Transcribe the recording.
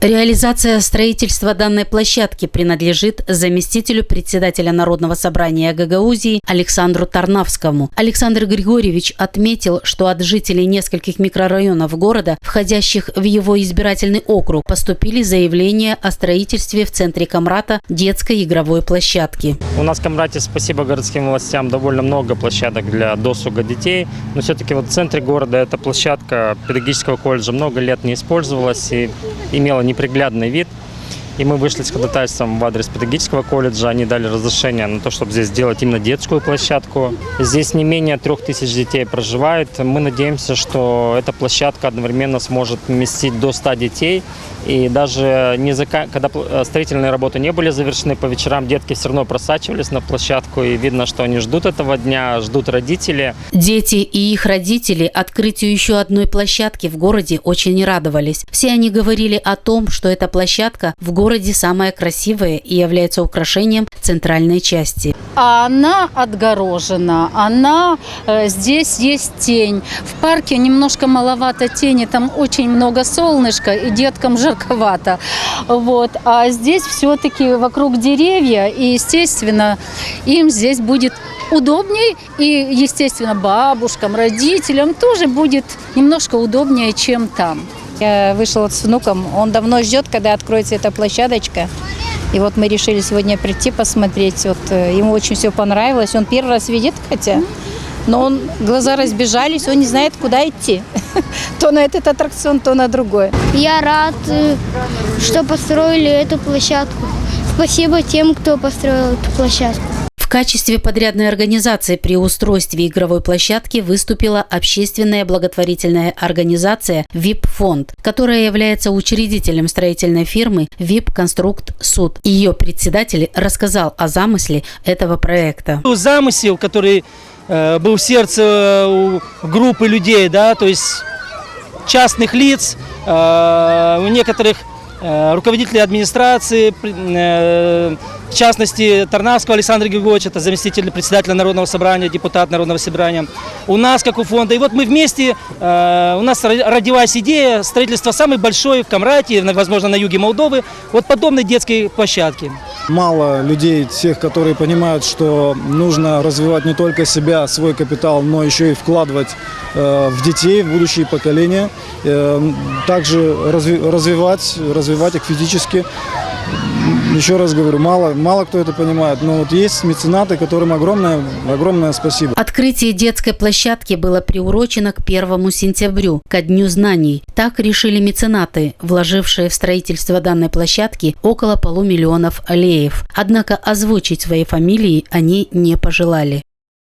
Реализация строительства данной площадки принадлежит заместителю председателя Народного собрания Гагаузии Александру Тарнавскому. Александр Григорьевич отметил, что от жителей нескольких микрорайонов города, входящих в его избирательный округ, поступили заявления о строительстве в центре Камрата детской игровой площадки. У нас в Камрате, спасибо городским властям, довольно много площадок для досуга детей, но все-таки вот в центре города эта площадка педагогического колледжа много лет не использовалась и имела неприглядный вид. И мы вышли с ходатайством в адрес педагогического колледжа. Они дали разрешение на то, чтобы здесь сделать именно детскую площадку. Здесь не менее 3000 детей проживает. Мы надеемся, что эта площадка одновременно сможет вместить до 100 детей. И даже когда строительные работы не были завершены, по вечерам детки все равно просачивались на площадку. И видно, что они ждут этого дня, ждут родители. Дети и их родители открытию еще одной площадки в городе очень радовались. Все они говорили о том, что эта площадка в городе самая красивая и является украшением центральной части. Она отгорожена, здесь есть тень. В парке немножко маловато тени, там очень много солнышка и деткам жарковато. Вот. А здесь все-таки вокруг деревья, и, естественно, им здесь будет удобнее, и, естественно, бабушкам, родителям тоже будет немножко удобнее, чем там. Я вышла с внуком, он давно ждет, когда откроется эта площадочка. И вот мы решили сегодня прийти посмотреть. Вот, ему очень все понравилось. Он первый раз видит, но глаза разбежались, он не знает, куда идти. То на этот аттракцион, то на другой. Я рад, что построили эту площадку. Спасибо тем, кто построил эту площадку. В качестве подрядной организации при устройстве игровой площадки выступила общественная благотворительная организация «ВИП-фонд», которая является учредителем строительной фирмы «ВИП-конструкт Суд». Ее председатель рассказал о замысле этого проекта. Замысел, который был в сердце у группы людей, да, то есть частных лиц, у некоторых руководителей администрации, в частности, Тарнавского Александра Григорьевича, это заместитель председателя Народного собрания, депутат Народного собрания. У нас, как у фонда. И вот мы вместе, у нас родилась идея строительства самой большой в Камрате, возможно, на юге Молдовы, вот подобной детской площадки. Мало людей, тех, которые понимают, что нужно развивать не только себя, свой капитал, но еще и вкладывать в детей, в будущие поколения. Также развивать их физически. Еще раз говорю, мало кто это понимает, но вот есть меценаты, которым огромное спасибо. Открытие детской площадки было приурочено к 1 сентябрю, ко Дню знаний. Так решили меценаты, вложившие в строительство данной площадки около 500 000 леев. Однако озвучить свои фамилии они не пожелали.